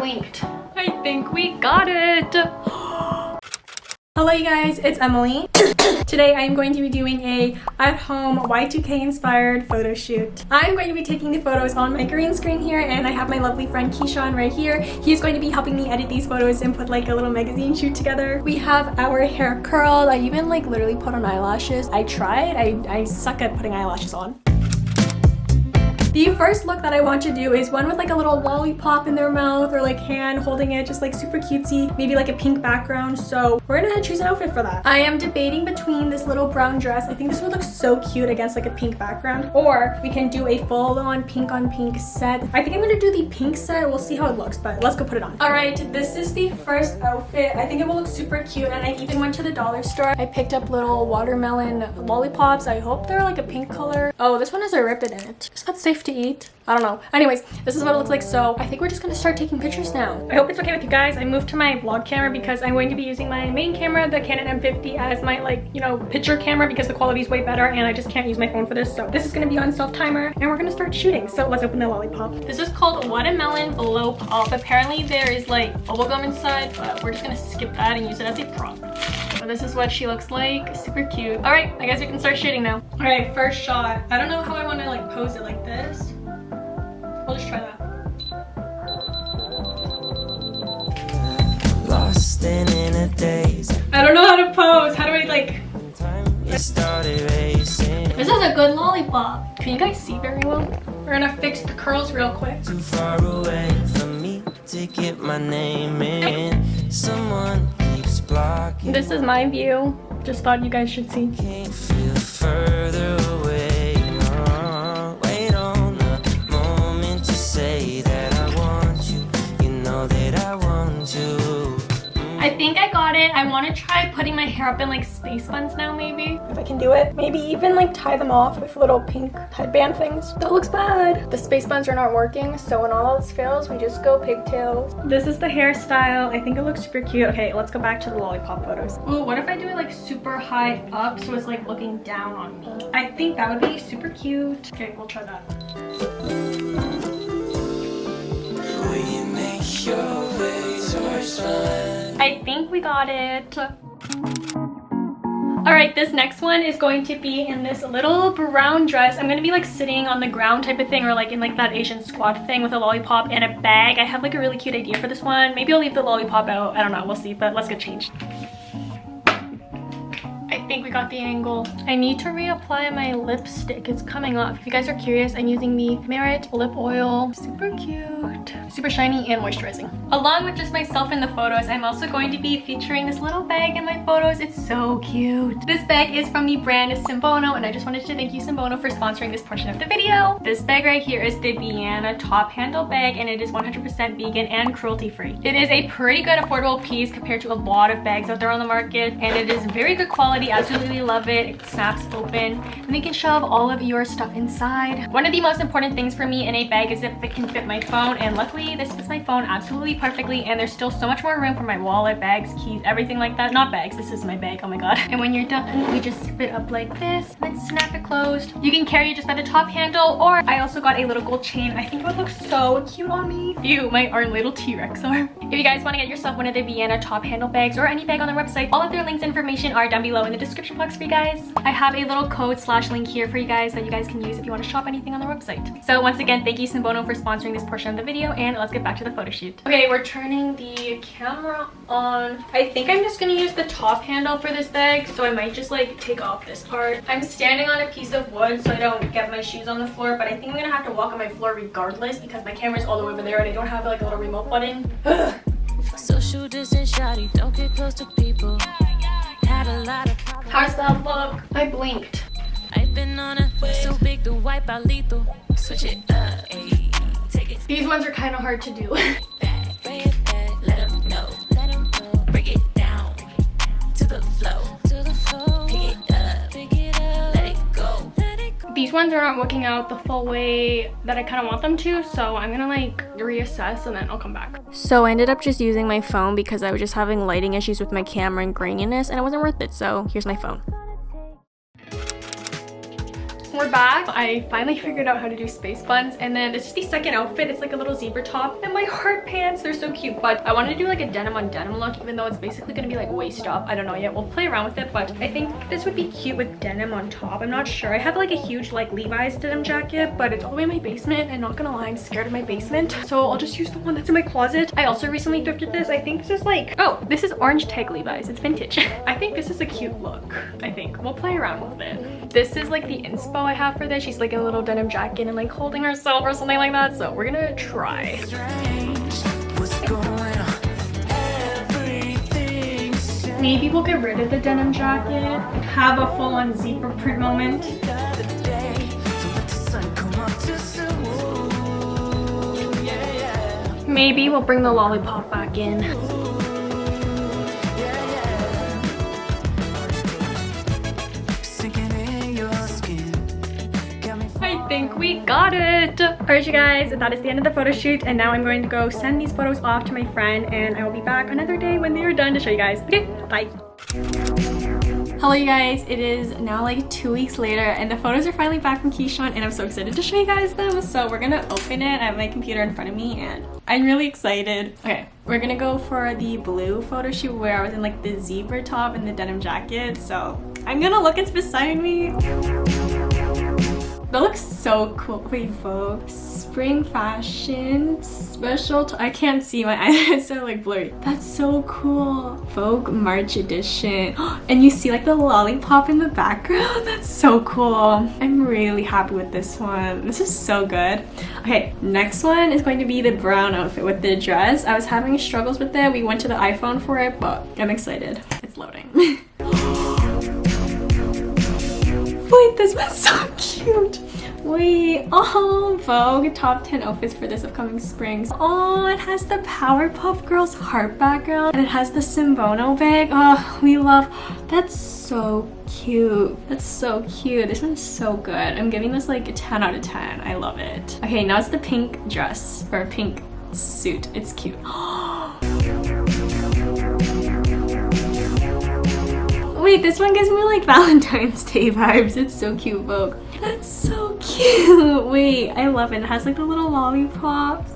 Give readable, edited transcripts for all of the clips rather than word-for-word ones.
blinked. I think we got it. Hello you guys, it's Emily. Today I am going to be doing a at-home Y2K inspired photo shoot. I'm going to be taking the photos on my green screen here, and I have my lovely friend Keyshaun right here. He's going to be helping me edit these photos and put like a little magazine shoot together. We have our hair curled. I even like literally put on eyelashes. I tried. I suck at putting eyelashes on. The first look that I want to do is one with like a little lollipop in their mouth or like hand holding it, just like super cutesy, maybe like a pink background. So we're gonna choose an outfit for that. I am debating between this little brown dress. I think this would look so cute against like a pink background, or we can do a full-on pink on pink set. I think I'm gonna do the pink set. We'll see how it looks, but let's go put it on. All right, this is the first outfit. I think it will look super cute, and I even went to the dollar store. I picked up little watermelon lollipops. I hope they're like a pink color. Oh, this one has a Riptid in it. Is that safe to eat? I don't know. Anyways, this is what it looks like. So I think we're just gonna start taking pictures now. I hope it's okay with you guys. I moved to my vlog camera because I'm going to be using my main camera, the Canon M50, as my like, you know, picture camera because the quality is way better and I just can't use my phone for this. So this is gonna be on self timer and we're gonna start shooting. So let's open the lollipop. This is called Watermelon Blow Pop. Apparently there is like bubblegum inside, but we're just gonna skip that and use it as a prop. So this is what she looks like. Super cute. All right, I guess we can start shooting now. All right, first shot. I don't know how I want to like pose it, like this. I'll just try that. Lost in a daze. I don't know how to pose. How do I like? This is a good lollipop. Can you guys see very well? We're gonna fix the curls real quick. Too far away from me to get my name in. Someone keeps blocking. This is my view. Just thought you guys should see. Can't feel further away. Wait on the moment to say that I want you. You know that I want you. I think I got it. I want to try putting my hair up in like space buns now, maybe. If I can do it. Maybe even like tie them off with little pink headband things. That looks bad. The space buns are not working, so when all else fails, we just go pigtails. This is the hairstyle. I think it looks super cute. Okay, let's go back to the lollipop photos. Ooh, what if I do it like super high up so it's like looking down on me? I think that would be super cute. Okay, we'll try that. I think we got it. All right, this next one is going to be in this little brown dress. I'm gonna be like sitting on the ground type of thing, or like in like that Asian squat thing with a lollipop and a bag. I have like a really cute idea for this one. Maybe I'll leave the lollipop out. I don't know, we'll see, but let's get changed. I think we got the angle. I need to reapply my lipstick. It's coming off. If you guys are curious, I'm using the Merit lip oil. Super cute, super shiny and moisturizing. Along with just myself in the photos, I'm also going to be featuring this little bag in my photos. It's so cute. This bag is from the brand Sinbono, and I just wanted to thank you, Sinbono, for sponsoring this portion of the video. This bag right here is the Vienna top handle bag, and it is 100% vegan and cruelty free. It is a pretty good affordable piece compared to a lot of bags out there on the market, and it is very good quality. Absolutely love it. It snaps open and you can shove all of your stuff inside. One of the most important things for me in a bag is if it can fit my phone, and luckily this fits my phone absolutely perfectly, and there's still so much more room for my wallet, bags, keys, everything like that. Not bags, this is my bag, oh my god. And when you're done, we just zip it up like this and then snap it closed. You can carry it just by the top handle, or I also got a little gold chain. I think it would look so cute on me. Ew, our little T-Rex arm. If you guys want to get yourself one of the Vienna top handle bags or any bag on their website, all of their links and information are down below in the description box for you guys. I have a little code / link here for you guys that you guys can use if you want to shop anything on their website. So once again, thank you, Sinbono, for sponsoring this portion of the video, and let's get back to the photo shoot. Okay, we're turning the camera on. I think I'm just gonna use the top handle for this bag, so I might just like take off this part. I'm standing on a piece of wood so I don't get my shoes on the floor, but I think I'm gonna have to walk on my floor regardless because my camera's all the way over there and I don't have like a little remote button. Social distance, shawty, don't get close to people. Had a lot of problems. How's that look? I blinked. I've been on a so big to wipe out lethal. Switch it up, take it. These ones are kind of hard to do. Bring it back, let them know, break it down to the flow, pick it up, let it go. These ones are not working out the full way that I kind of want them to, so I'm gonna like reassess and then I'll come back. So I ended up just using my phone because I was just having lighting issues with my camera and graininess, and it wasn't worth it, so here's my phone. we're back. I finally figured out how to do space buns, and then this is the second outfit. It's like a little zebra top and my heart pants. They're so cute, but I wanted to do like a denim on denim look, even though it's basically gonna be like waist up. I don't know yet. We'll play around with it, but I think this would be cute with denim on top. I'm not sure. I have like a huge like Levi's denim jacket, but it's all the way in my basement, and not gonna lie, I'm scared of my basement, so I'll just use the one that's in my closet. I also recently thrifted this. I think this is like, oh, this is orange tag Levi's. It's vintage. I think this is a cute look. I think we'll play around with it. This is like the inspo I have for this. She's like in a little denim jacket and like holding herself or something like that, so we're gonna try. Maybe we'll get rid of the denim jacket, have a full-on zebra print moment. Maybe we'll bring the lollipop back in. I think we got it. Alright, you guys, that is the end of the photo shoot, and now I'm going to go send these photos off to my friend, and I will be back another day when they are done to show you guys. Okay, bye. Hello you guys, it is now like 2 weeks later, and the photos are finally back from Keyshaun, and I'm so excited to show you guys them. So we're gonna open it. I have my computer in front of me and I'm really excited. Okay, we're gonna go for the blue photo shoot where I was in like the zebra top and the denim jacket. So I'm gonna look, it's beside me. That looks so cool. Wait, Vogue. Spring fashion special. I can't see my eyes. It's so like blurry. That's so cool. Vogue March edition. And you see like the lollipop in the background. That's so cool. I'm really happy with this one. This is so good. Okay, next one is going to be the brown outfit with the dress. I was having struggles with it. We went to the iPhone for it, but I'm excited. It's loading. Wait, this one's so cute. Wait, oh, Vogue top 10 outfits for this upcoming spring. Oh, it has the Powerpuff Girls heart background, and it has the Sinbono bag. Oh, we love, that's so cute. That's so cute. This one's so good. I'm giving this like a 10 out of 10. I love it. Okay, now it's the pink dress, or pink suit. It's cute. Wait, this one gives me like Valentine's Day vibes. It's so cute, Vogue. That's so cute. Wait, I love it. It has like the little lollipops.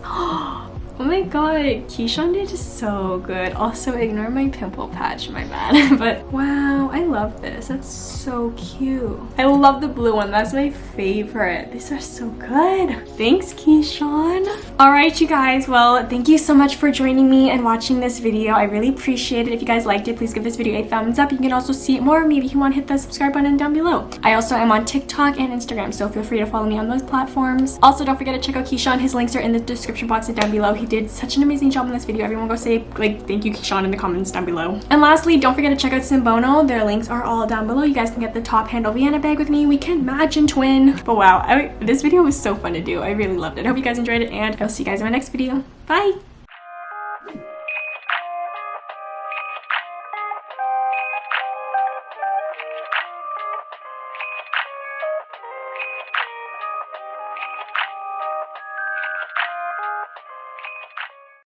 Oh my god, Keyshaun did so good. Also, ignore my pimple patch, my bad. But wow, I love this. That's so cute. I love the blue one. That's my favorite. These are so good. Thanks, Keyshaun. Alright, you guys. Well, thank you so much for joining me and watching this video. I really appreciate it. If you guys liked it, please give this video a thumbs up. You can also see more of me if you want to hit the subscribe button down below. I also am on TikTok and Instagram, so feel free to follow me on those platforms. Also, don't forget to check out Keyshaun. His links are in the description box and down below. He did such an amazing job in this video. Everyone go say like thank you Keyshaun in the comments down below. And lastly, don't forget to check out Sinbono. Their links are all down below. You guys can get the top handle Vienna bag with me. We can match and twin. But wow, this video was so fun to do. I really loved it. I hope you guys enjoyed it, and I'll see you guys in my next video. Bye.